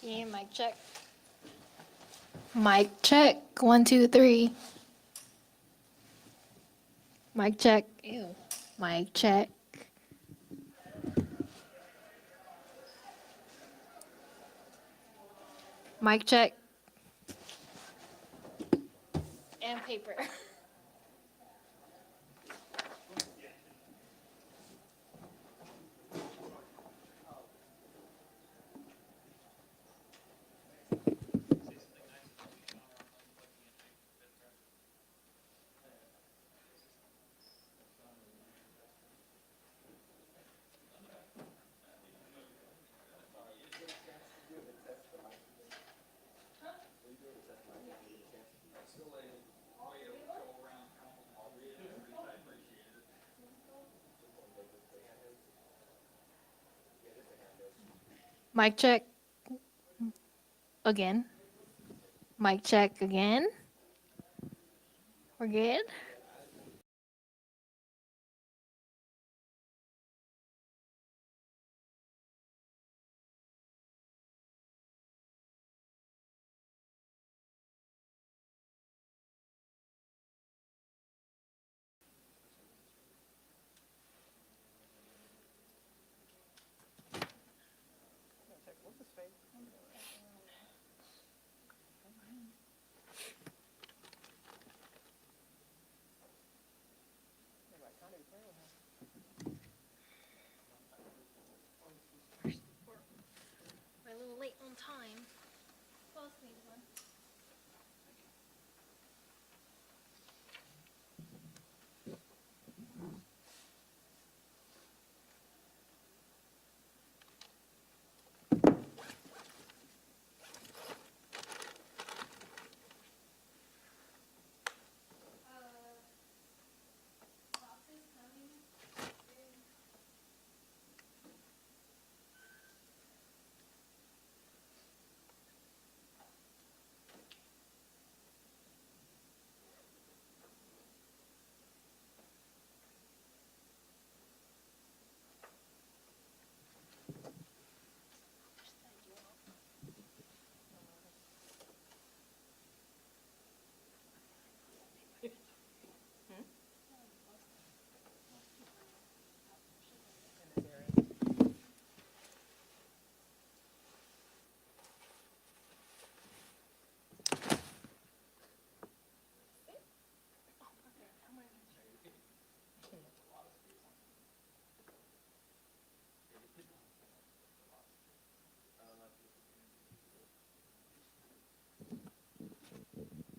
Yeah, mic check. Mic check. 1, 2, 3. Mic check. Ew. Mic check. Mic check. And paper. Mic check. Again. Mic check again. We're good. We're a little late on time. Boss needs one.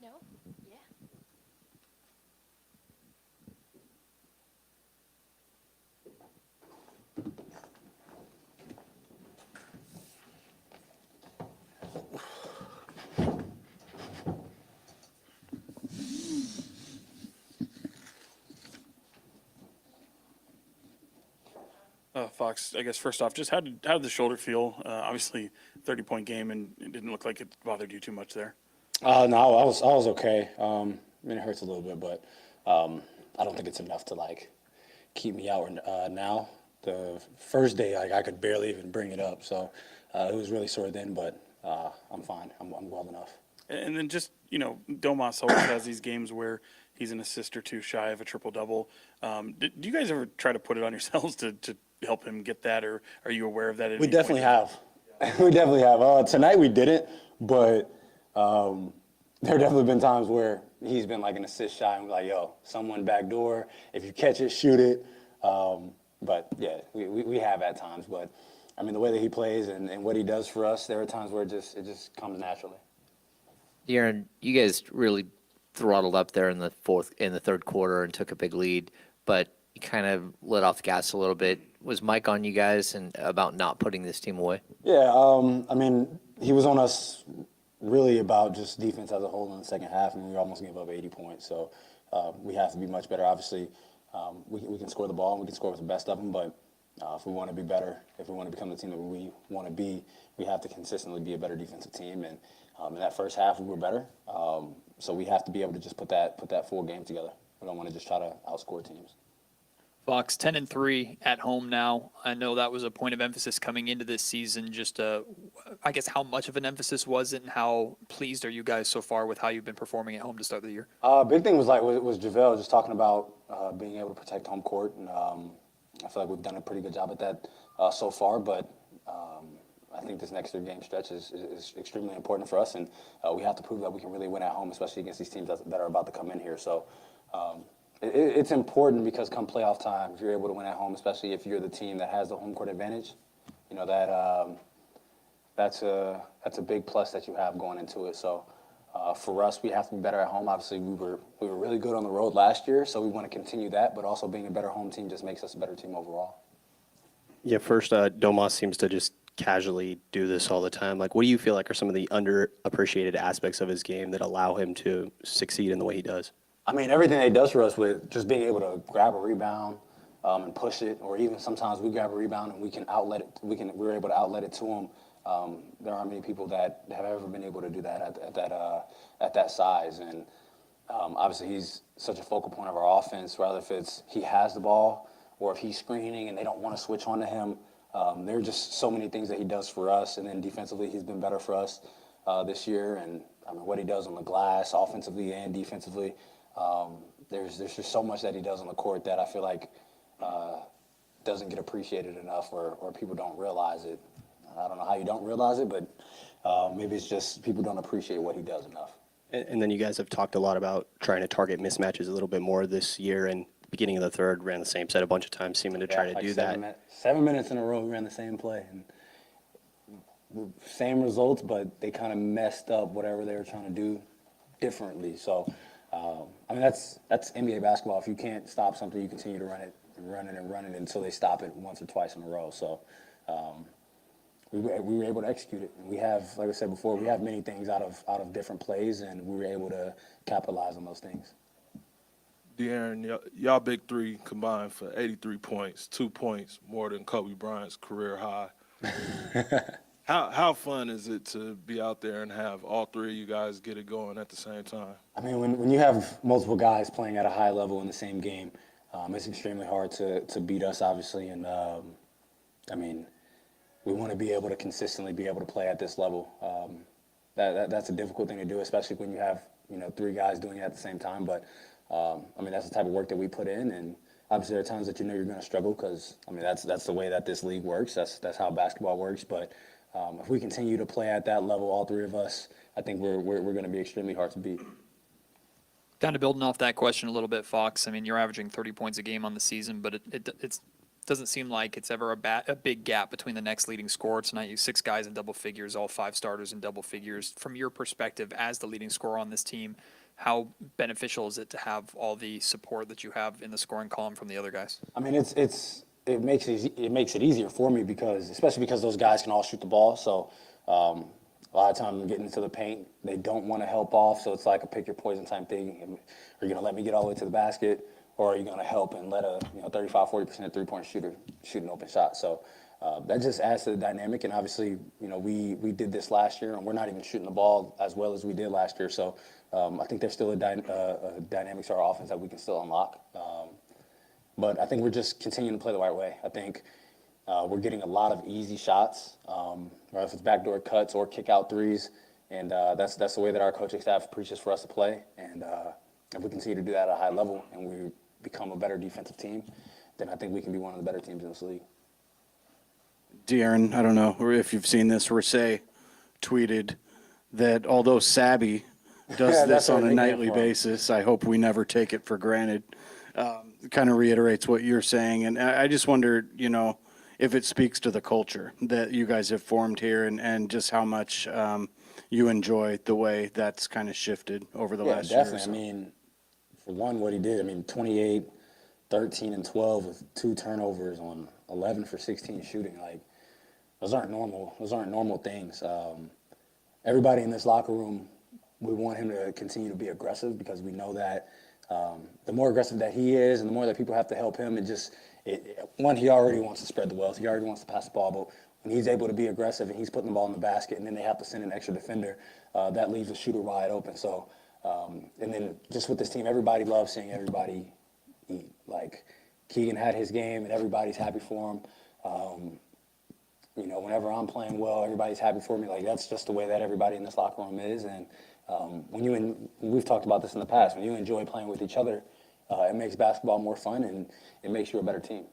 No? Yeah. Fox, I guess first off, just how did the shoulder feel? Obviously, 30-point game, and it didn't look like it bothered you too much there. No, I was okay. I mean, it hurts a little bit, but I don't think it's enough to like keep me out now. The first day, like I could barely even bring it up, so it was really sore then. But I'm fine. I'm well enough. And then just Domas always has these games where he's an assist or two shy of a triple double. Do you guys ever try to put it on yourselves to help him get that, or are you aware of that? At We any definitely point? have. We definitely have. Tonight we didn't, but there definitely been times where he's been like an assist shy and we're like, yo, someone back door. If you catch it, shoot it. But yeah, we have at times. But I mean, the way that he plays and what he does for us, there are times where it just comes naturally. Aaron, you guys really throttled up there in the third quarter and took a big lead, but you kind of let off the gas a little bit. Was Mike on you guys and about not putting this team away? Yeah, I mean, he was on us really about just defense as a whole in the second half, and we almost gave up 80 points. So we have to be much better. Obviously, we can score the ball and we can score with the best of them, but if we want to be better, if we want to become the team that we want to be, we have to consistently be a better defensive team. And in that first half, we were better. So we have to be able to just put that full game together. We don't want to just try to outscore teams. Fox 10-3 at home now. I know that was a point of emphasis coming into this season. Just I guess how much of an emphasis was it, and how pleased are you guys so far with how you've been performing at home to start the year? Big thing was JaVale just talking about being able to protect home court, and I feel like we've done a pretty good job at that so far. But I think this next 3-game stretch is extremely important for us, and we have to prove that we can really win at home, especially against these teams that are about to come in here. So it's important because come playoff time, if you're able to win at home, especially if you're the team that has the home court advantage, you know that's a big plus that you have going into it. So for us, we have to be better at home. Obviously, we were really good on the road last year, so we want to continue that. But also being a better home team just makes us a better team overall. Yeah, first, Domas seems to just casually do this all the time. Like, what do you feel like are some of the underappreciated aspects of his game that allow him to succeed in the way he does? I mean, everything that he does for us with just being able to grab a rebound and push it, or even sometimes we grab a rebound and we can outlet it. We're able to outlet it to him. There aren't many people that have ever been able to do that at that size, and obviously he's such a focal point of our offense. Rather if it's he has the ball or if he's screening and they don't want to switch on to him, there are just so many things that he does for us. And then defensively, he's been better for us this year. And I mean, what he does on the glass, offensively and defensively, there's just so much that he does on the court that I feel like doesn't get appreciated enough, or people don't realize it. I don't know how you don't realize it, but maybe it's just people don't appreciate what he does enough. And then you guys have talked a lot about trying to target mismatches a little bit more this year, and beginning of the third ran the same set a bunch of times, seeming to try to like do that. 7 minutes in a row, we ran the same play. And same results, but they kind of messed up whatever they were trying to do differently. So, I mean, that's NBA basketball. If you can't stop something, you continue to run it and run it and run it until they stop it once or twice in a row. So, we were able to execute it. And we have, like I said before, we have many things out of different plays, and we were able to capitalize on those things. De'Aaron, y'all big three combined for 83 points, 2 points more than Kobe Bryant's career high. How fun is it to be out there and have all three of you guys get it going at the same time? I mean, when you have multiple guys playing at a high level in the same game, it's extremely hard to beat us, obviously. And, I mean, we want to be able to consistently be able to play at this level. That's a difficult thing to do, especially when you have, 3 guys doing it at the same time. But, I mean, that's the type of work that we put in. And obviously there are times that you're going to struggle because, I mean, that's the way that this league works. That's how basketball works. But if we continue to play at that level, all 3 of us, I think we're going to be extremely hard to beat. Kind of building off that question a little bit, Fox. I mean, you're averaging 30 points a game on the season, but it doesn't seem like it's ever a big gap between the next leading scorer. Tonight, you 6 guys in double figures, all 5 starters in double figures. From your perspective as the leading scorer on this team, how beneficial is it to have all the support that you have in the scoring column from the other guys? I mean, it makes it easier for me especially because those guys can all shoot the ball. So a lot of times I'm getting into the paint, they don't want to help off. So it's like a pick your poison type thing. Are you going to let me get all the way to the basket, or are you going to help and let a 35-40% 3-point shooter shoot an open shot? So that just adds to the dynamic. And obviously, we did this last year, and we're not even shooting the ball as well as we did last year. So I think there's still a dynamic to our offense that we can still unlock. But I think we're just continuing to play the right way. I think we're getting a lot of easy shots, whether if it's backdoor cuts or kick-out threes. And that's the way that our coaching staff preaches for us to play. And if we continue to do that at a high level and we become a better defensive team, then I think we can be one of the better teams in this league. De'Aaron, I don't know if you've seen this. Rasay tweeted that although Sabby does Yeah, this that's on what a they get nightly for him. basis, I hope we never take it for granted. Kind of reiterates what you're saying. And I just wonder, if it speaks to the culture that you guys have formed here and just how much you enjoy the way that's kind of shifted over the last year or definitely. so. I mean, for one, what he did, 28, 13, and 12 with 2 turnovers on 11 for 16 shooting. Like, those aren't normal. Those aren't normal things. Everybody in this locker room, we want him to continue to be aggressive because we know that the more aggressive that he is and the more that people have to help him, one, he already wants to spread the wealth. He already wants to pass the ball. But when he's able to be aggressive and he's putting the ball in the basket and then they have to send an extra defender, that leaves the shooter wide open. So, and then just with this team, everybody loves seeing everybody eat. Like, Keegan had his game and everybody's happy for him. You know, whenever I'm playing well, everybody's happy for me. Like, that's just the way that everybody in this locker room is. And we've talked about this in the past, when you enjoy playing with each other, it makes basketball more fun and it makes you a better team.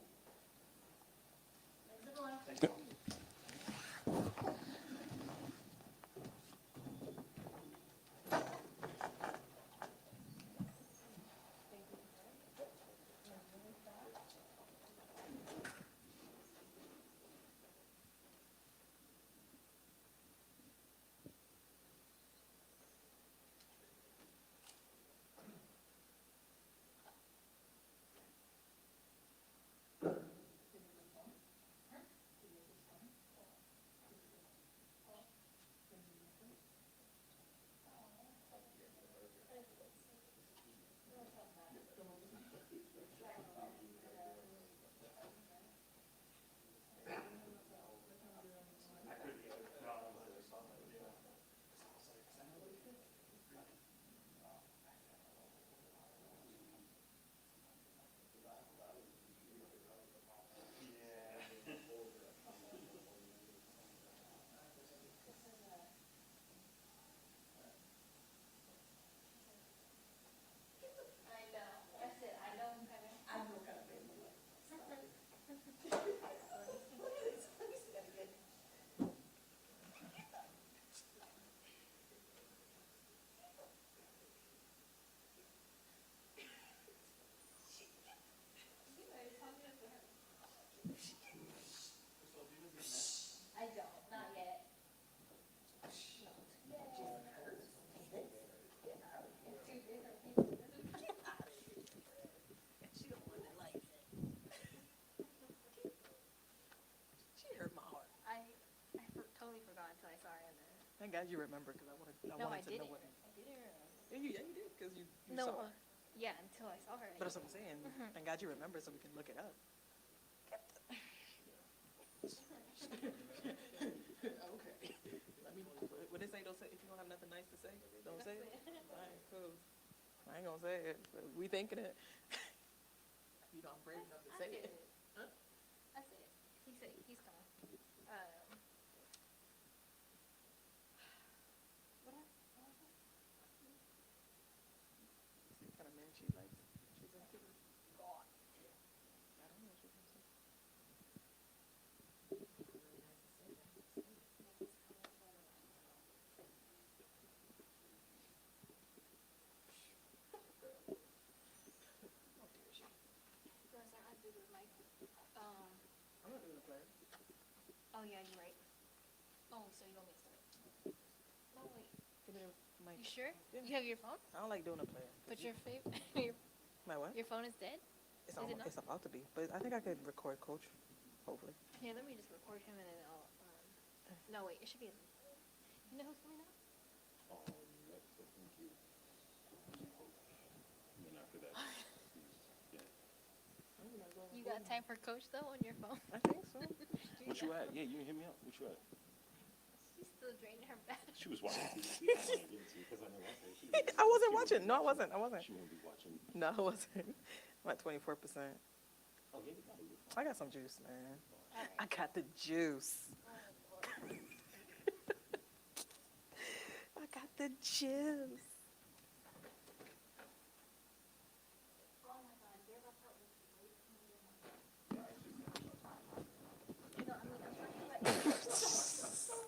Totally forgot until I saw her in there. Thank God you remember because I wanted to No, I know didn't. what. I didn't remember. Yeah, you did because you No, saw it. yeah, until I saw her. But that's what I'm saying. Thank God you remember so we can look it up. Okay. Let me. What they say? Don't say. If you don't have nothing nice to say, don't say it. All right, cool. I ain't gonna say it. But we thinking it. You know, I'm brave enough to say it. I said, he said, he's coming. What kind of man she likes? She's into it. God. I don't know. She's into it. I'm not doing a player. Oh, yeah, you're right. Oh, so you want me to start? No, wait. Give me the mic. You sure? Yeah. You have your phone? I don't like doing a player. But your favorite, My what? your phone is dead? It's, Is it not? it's about to be, but I think I could record Coach, hopefully. Here, let me just record him and then I'll, no, wait, it should be, you know who's coming out? You got time for Coach though on your phone? I think so. What you at? Yeah, you didn't hit me up. What you at? She's still draining her battery. She was watching TV. I wasn't watching. No, I wasn't. I wasn't. She won't be watching. No, I wasn't. I'm at 24%. Oh, yeah, you got it. I got some juice, man. All I right. got the juice. I got the juice.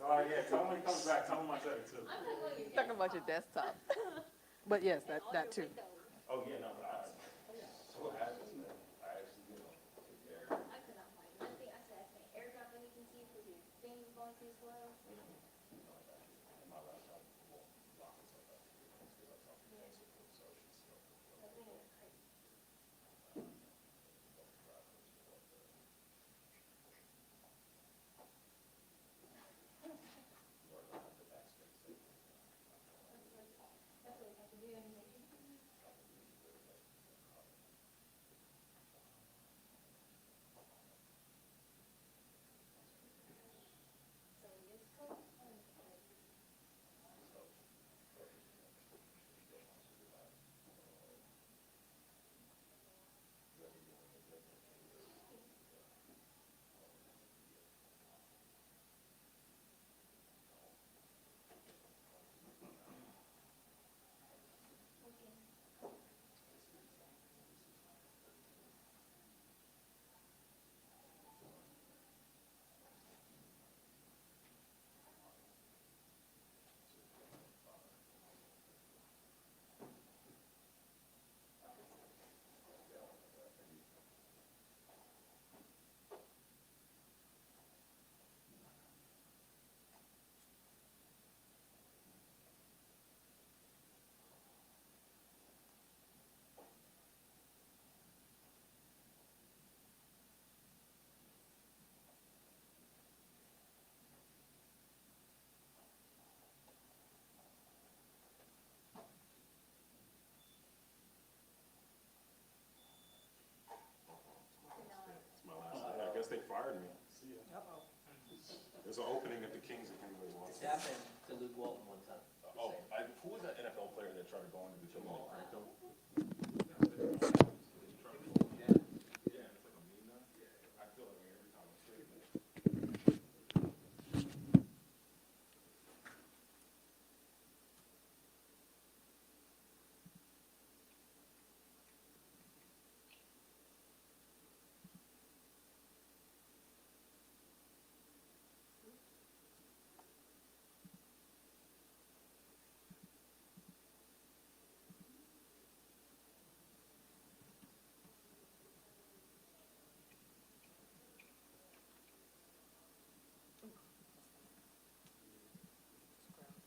Oh, yeah, tell him when he comes back. Tell him I said it too. Talking about your desktop. But yes, that too. Oh, yeah, no, but so what happens then? I actually do. I could not find nothing. I said I can't airdrop anything to you because your thing is going too slow. There's an opening at the Kings if anybody wants it. happened to Luke Walton one time. Oh, who was that NFL player that tried to go into the Kings? Yeah, it's like a meme now. I feel like every time I say that.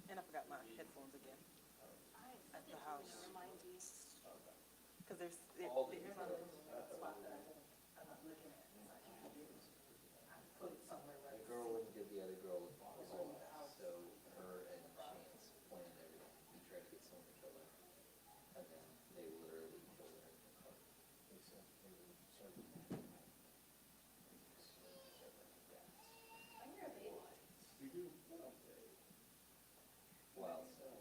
And I forgot my headphones again at the house. Because there's a spot that I'm not looking at. I put it somewhere right. The girl wouldn't give the other girl a ball, so her and Chance planned everything. He tried to get someone to kill her, and then they literally killed her in the car. Wild stuff.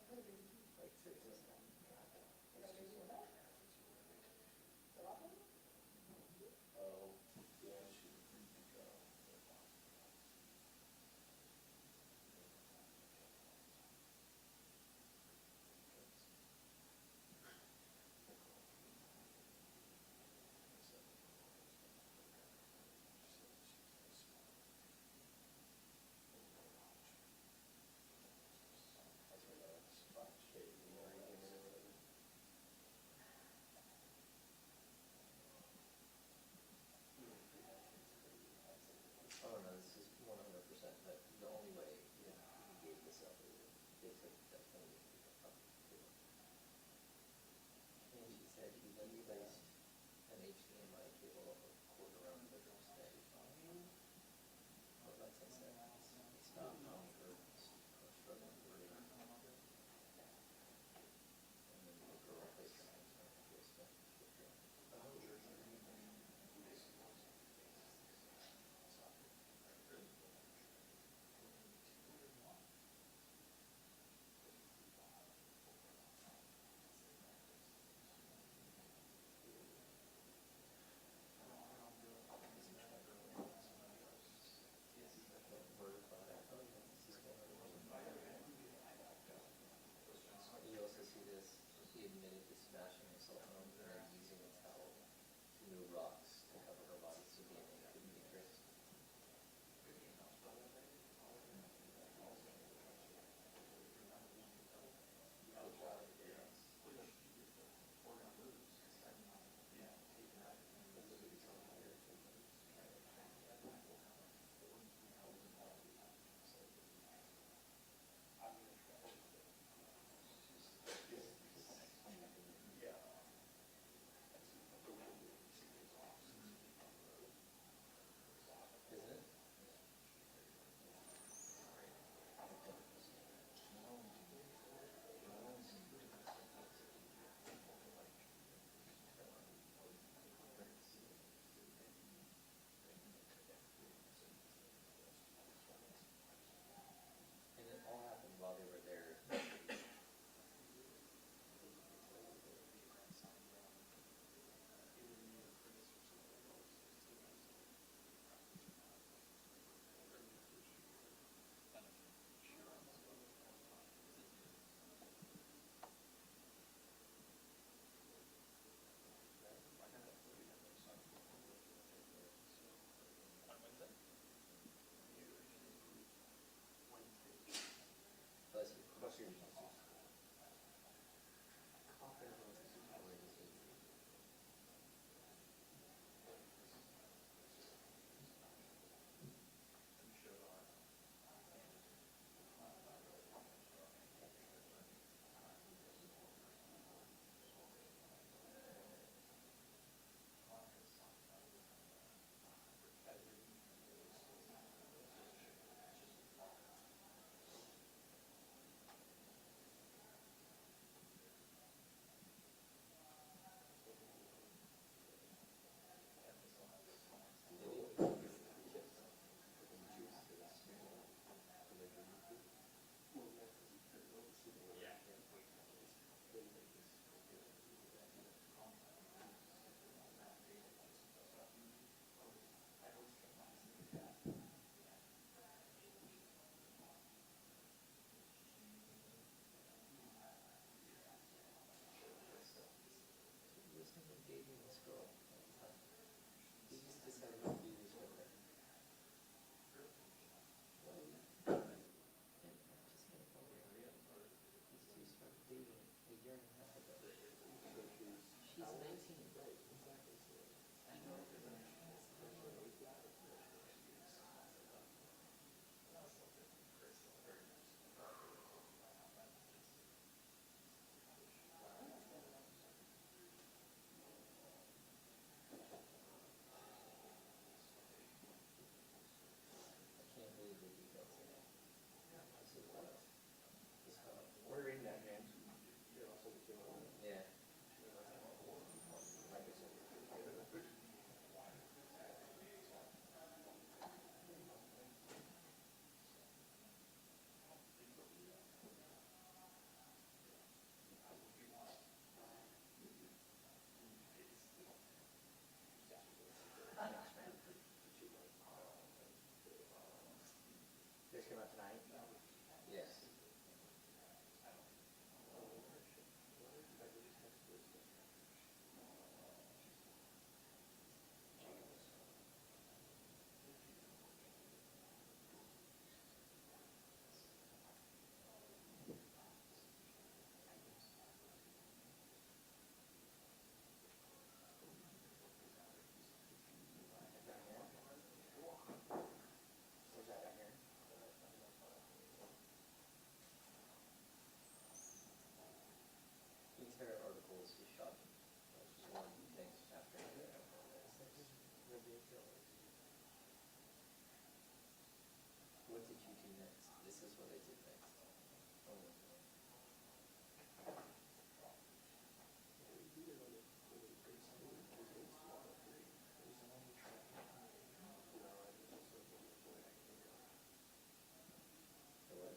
Like seriously. Oh, yeah, she. I don't know, this is 100%, but the only way he gave this up is if they took that phone up to him. And she said he then placed an HDMI cable up a cord around the bedroom stay. But like I said, it's not common for struggling to breathe. And then the girl placed her hands on her wrist and kicked her. Yeah. This came out tonight. Yes. Where's that right here? The entire article is just shocking. That's just one thing after another. Ridiculous. What did you do next? This is what I did next. Oh my God. The what?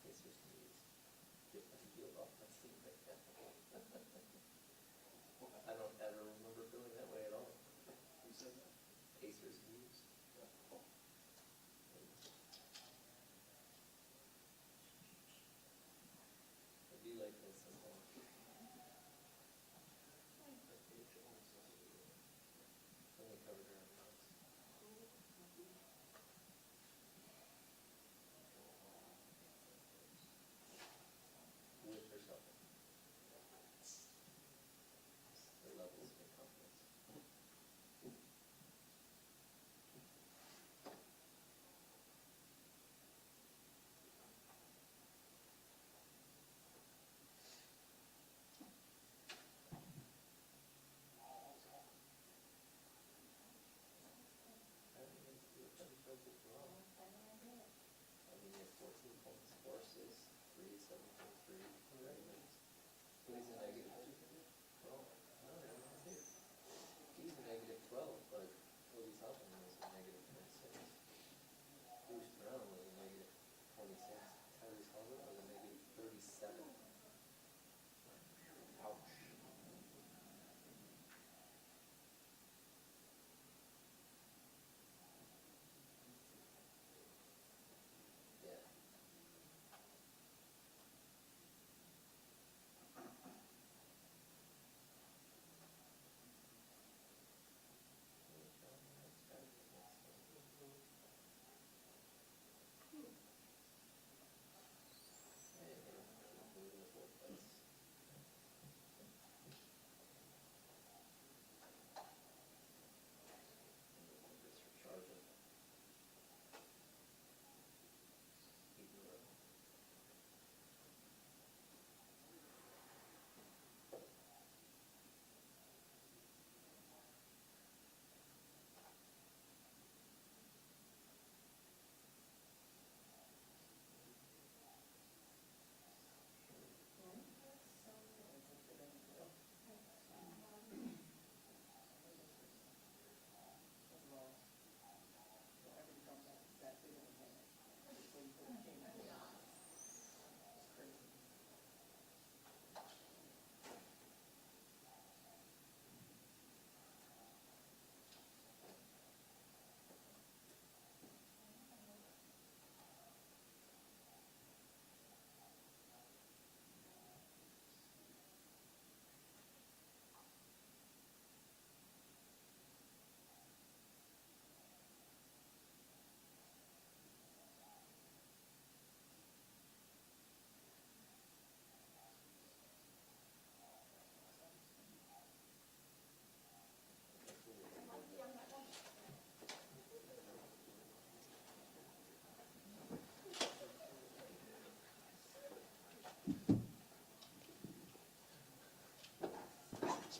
Pacers news. Get my field off my seat right now. I don't ever remember feeling that way at all. Who said that? Pacers news. It'd be like this sometimes. Only covered her own mouth. With herself. The levels of confidence. I mean, he has 14 points, 4 assists, 3, 7.3 ratings. But he's a negative 2. Well, no, he's a negative 12, but what he's helping him is a negative 26. Bruce Brown was a negative 26. Tyrese Haliburton was a negative 37. Ouch. Yeah.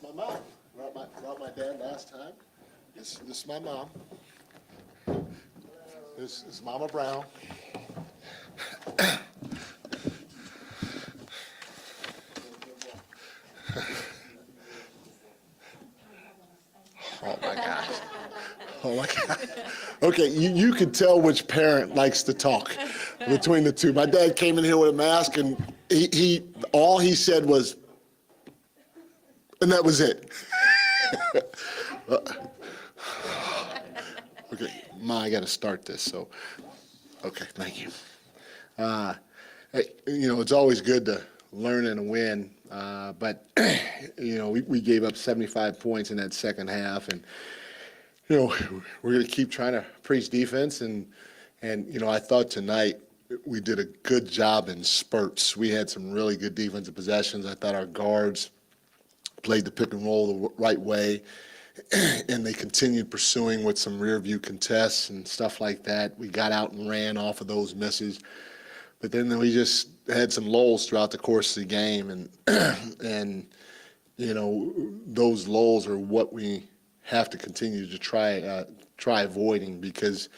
my mom. Brought my dad last time. This is my mom. This is Mama Brown. Oh my gosh. Oh my God. Okay, you could tell which parent likes to talk between the two. My dad came in here with a mask, and he all he said was, and that was it. Okay, Ma, I got to start this. So, okay, thank you. Hey, it's always good to learn and win, but we gave up 75 points in that second half, and we're going to keep trying to preach defense, and I thought tonight we did a good job in spurts. We had some really good defensive possessions. I thought our guards played the pick and roll the right way, and they continued pursuing with some rear view contests and stuff like that. We got out and ran off of those misses, but then we just had some lulls throughout the course of the game, and those lulls are what we have to continue to try avoiding, because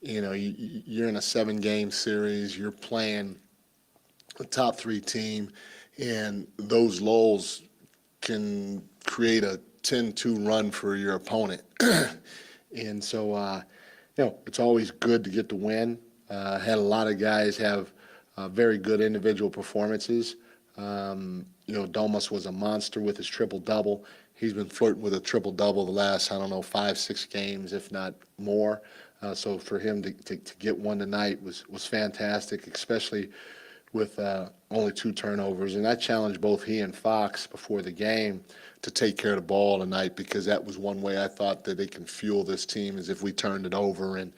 you're in a 7-game series, you're playing a top 3 team, and those lulls can create a 10-2 run for your opponent. And so it's always good to get the win. Had a lot of guys have very good individual performances. Domas was a monster with his triple-double. He's been flirting with a triple-double the last, 5-6 games, if not more. So for him to get one tonight was fantastic, especially with only 2 turnovers. And I challenged both he and Fox before the game to take care of the ball tonight, because that was one way I thought that they can fuel this team, is if we turned it over. And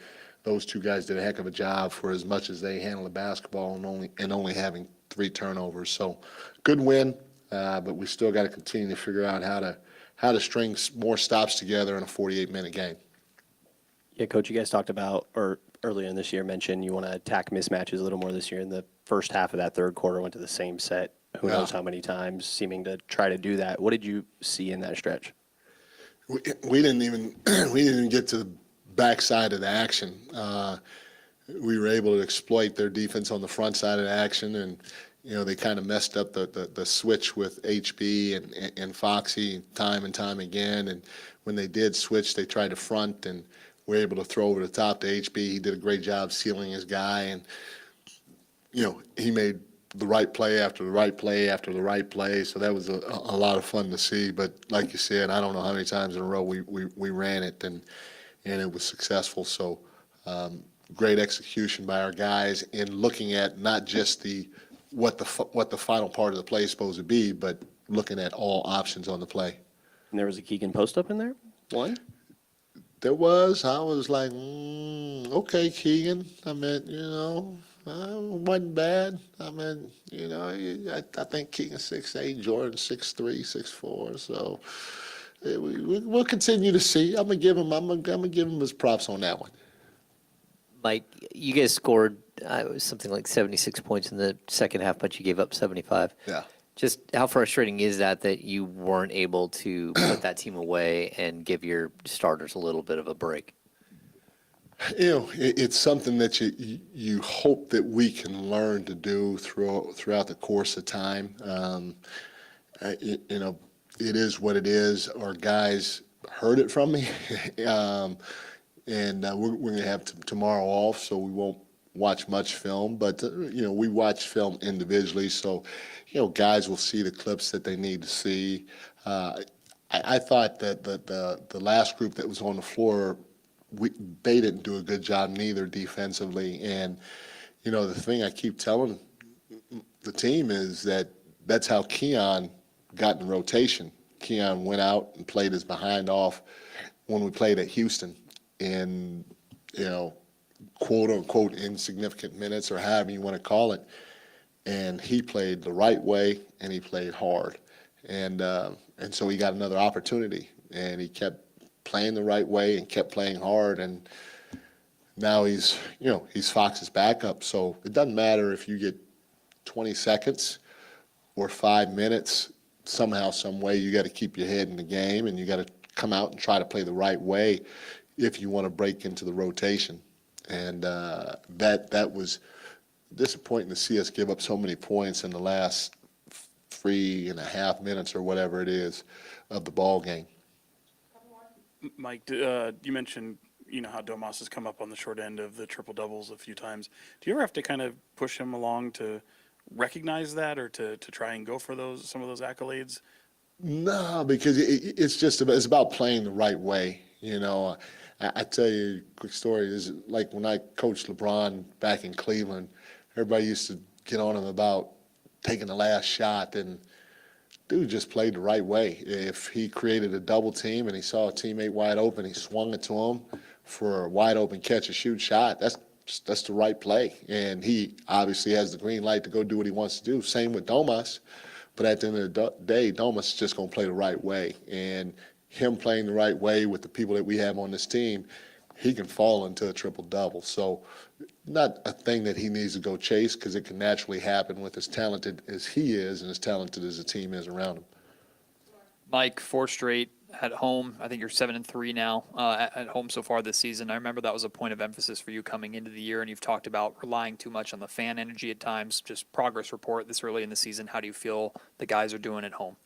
those 2 guys did a heck of a job for as much as they handled the basketball and only having 3 turnovers. So good win, but we still got to continue to figure out how to string more stops together in a 48-minute game. Yeah, Coach, you guys talked about, or earlier in this year mentioned, you want to attack mismatches a little more this year. In the first half of that third quarter, went to the same set, who knows how many times, seeming to try to do that. What did you see in that stretch? We didn't even get to the backside of the action. We were able to exploit their defense on the front side of the action, and they kind of messed up the switch with HB and Foxy time and time again. And when they did switch, they tried to front, and we're able to throw over the top to HB. He did a great job sealing his guy, and he made the right play after the right play after the right play. So that was a lot of fun to see. But like you said, I don't know how many times in a row we ran it, and it was successful. So great execution by our guys in looking at not just what the final part of the play is supposed to be, but looking at all options on the play. And there was a Keegan post-up in there? One? There was. I was like, okay, Keegan. I mean, wasn't bad. I mean, I think Keegan's 6'8", Jordan 6'3", 6'4". So we'll continue to see. I'm gonna give him his props on that one. Mike, you guys scored something like 76 points in the second half, but you gave up 75. Yeah. Just how frustrating is that you weren't able to put that team away and give your starters a little bit of a break? It's something that you hope that we can learn to do throughout the course of time. It is what it is. Our guys heard it from me, and we're going to have tomorrow off, so we won't watch much film. But we watch film individually, so guys will see the clips that they need to see. I thought that the last group that was on the floor, they didn't do a good job neither defensively. And the thing I keep telling the team is that's how Keon got in rotation. Keon went out and played his behind off when we played at Houston in quote unquote insignificant minutes, or however you want to call it. And he played the right way, and he played hard, and so he got another opportunity, and he kept playing the right way and kept playing hard, and now he's Fox's backup. So it doesn't matter if you get 20 seconds or 5 minutes. somehow, some way, you got to keep your head in the game, and you got to come out and try to play the right way if you want to break into the rotation. And that was disappointing to see us give up so many points in the last 3.5 minutes or whatever it is of the ball game. Mike, you mentioned, how Domas has come up on the short end of the triple doubles a few times. Do you ever have to kind of push him along to recognize that, or to try and go for some of those accolades? No, because it's about playing the right way. I tell you a quick story. Is like when I coached LeBron back in Cleveland, everybody used to get on him about taking the last shot, and dude just played the right way. If he created a double team and he saw a teammate wide open, he swung it to him for a wide open catch, a shoot shot. That's the right play, and he obviously has the green light to go do what he wants to do. Same with Domas. But at the end of the day, Domas is just going to play the right way. And him playing the right way with the people that we have on this team, he can fall into a triple-double. So not a thing that he needs to go chase, because it can naturally happen with as talented as he is and as talented as the team is around him. Mike, 4 straight at home. I think you're 7-3 now at home so far this season. I remember that was a point of emphasis for you coming into the year, and you've talked about relying too much on the fan energy at times. Just progress report this early in the season. How do you feel the guys are doing at home?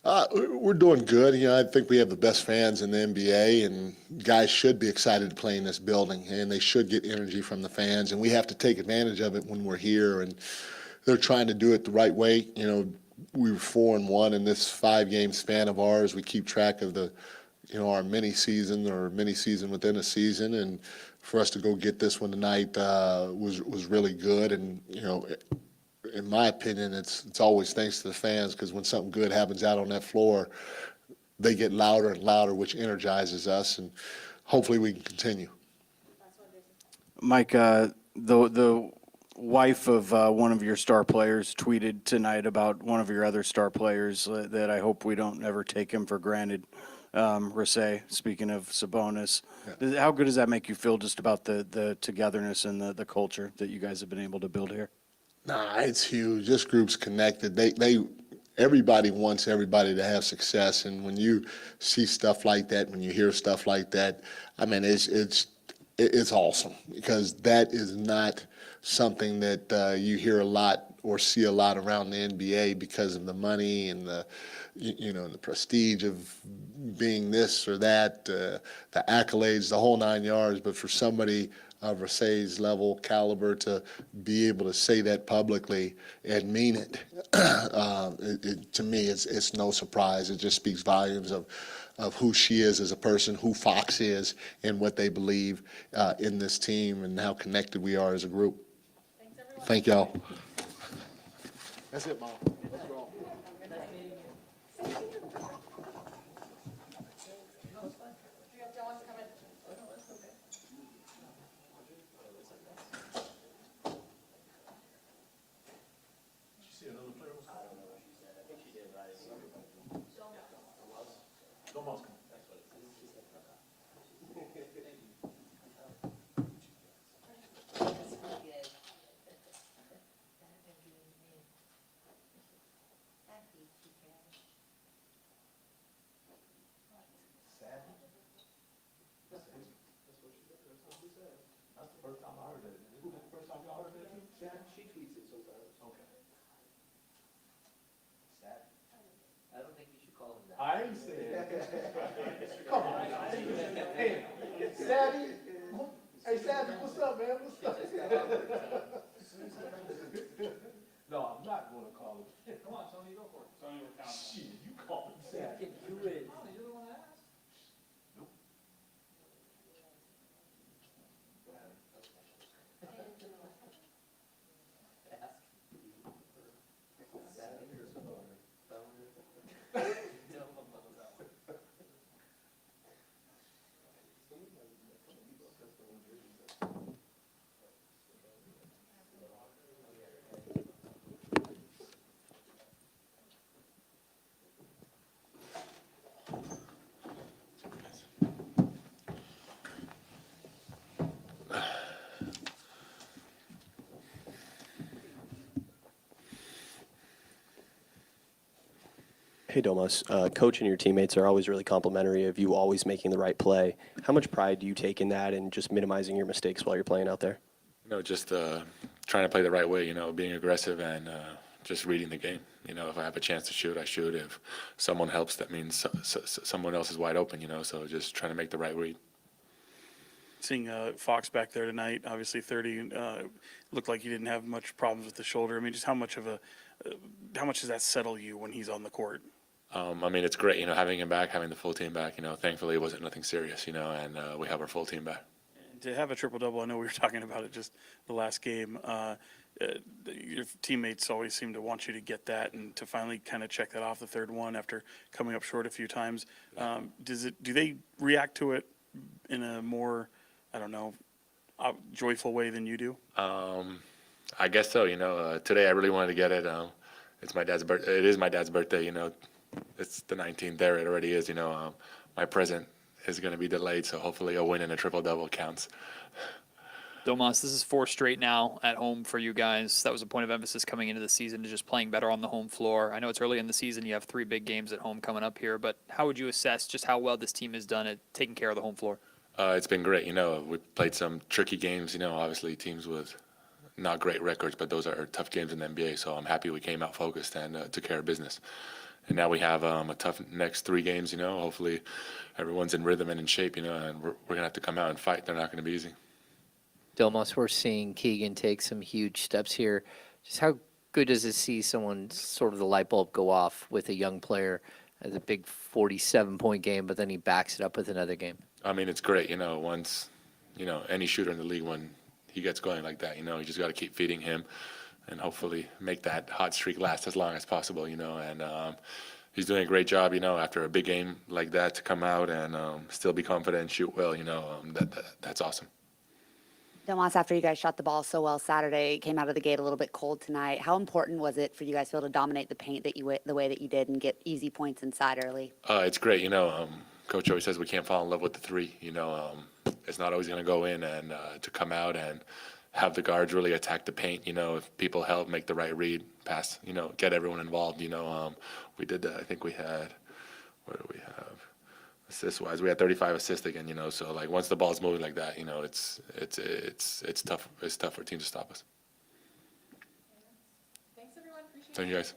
We're doing good. I think we have the best fans in the NBA, and guys should be excited to play in this building, and they should get energy from the fans, and we have to take advantage of it when we're here. And they're trying to do it the right way. We were 4-1 in this 5-game span of ours. We keep track of our mini season or mini season within a season, and for us to go get this one tonight was really good. And in my opinion, it's always thanks to the fans, because when something good happens out on that floor, they get louder and louder, which energizes us, and hopefully we can continue. Mike, the wife of one of your star players tweeted tonight about one of your other star players that I hope we don't ever take him for granted. Rasay, speaking of Sabonis, how good does that make you feel just about the togetherness and the culture that you guys have been able to build here? Nah, it's huge. This group's connected. Everybody wants everybody to have success, and when you see stuff like that, when you hear stuff like that, I mean, it's awesome, because that is not something that you hear a lot or see a lot around the NBA because of the money and the prestige of being this or that, the accolades, the whole 9 yards. But for somebody of Rasay's level, caliber, to be able to say that publicly and mean it, to me, it's no surprise. It just speaks volumes of who she is as a person, who Fox is, and what they believe in this team, and how connected we are as a group. Thank y'all. That's it, Mom. Let's go. I ain't saying Come on. Hey, Savvy. Hey, Savvy, what's up, man? What's up? No, I'm not going to call him. Come on, Tony, go for it. Tony, we're counting. Shit, you call him Savvy. You would. You're the one that asked. Nope. Hey, Domas. Coach and your teammates are always really complimentary of you always making the right play. How much pride do you take in that and just minimizing your mistakes while you're playing out there? Just trying to play the right way, being aggressive and just reading the game. If I have a chance to shoot, I shoot. If someone helps, that means someone else is wide open, so just trying to make the right read. Seeing Fox back there tonight, obviously 30, looked like he didn't have much problems with the shoulder. I mean, just how much does that settle you when he's on the court? It's great, having him back, having the full team back. Thankfully it wasn't nothing serious, and we have our full team back. To have a triple-double, I know we were talking about it just the last game. Your teammates always seem to want you to get that and to finally kind of check that off the third one after coming up short a few times. Do they react to it in a more, I don't know, joyful way than you do? I guess so. Today I really wanted to get it. It's my dad's birthday. It is my dad's birthday. It's the 19th. There it already is. My present is going to be delayed, so hopefully a win and a triple-double counts. Domas, this is 4 straight now at home for you guys. That was a point of emphasis coming into the season, to just playing better on the home floor. I know it's early in the season. You have 3 big games at home coming up here, but how would you assess just how well this team has done at taking care of the home floor? It's been great. We played some tricky games. Obviously teams with not great records, but those are tough games in the NBA. So I'm happy we came out focused and took care of business. And now we have a tough next 3 games. Hopefully everyone's in rhythm and in shape. And we're gonna have to come out and fight. They're not gonna be easy. Domas, we're seeing Keegan take some huge steps here. Just how good does it see someone sort of the light bulb go off with a young player as a big 47-point game, but then he backs it up with another game? It's great. Once any shooter in the league, when he gets going like that, you just got to keep feeding him and hopefully make that hot streak last as long as possible, and he's doing a great job, after a big game like that to come out and still be confident and shoot well, that's awesome. Domas, after you guys shot the ball so well Saturday, came out of the gate a little bit cold tonight. How important was it for you guys to be able to dominate the paint the way that you did and get easy points inside early? It's great, Coach always says we can't fall in love with the 3, it's not always going to go in, and to come out and have the guards really attack the paint, if people help make the right read, pass, get everyone involved, we did that. I think we had, what do we have? Assist-wise, we had 35 assists again, so like once the ball's moving like that, it's tough. It's tough for teams to stop us. Thanks, everyone. Appreciate it. Thank you guys.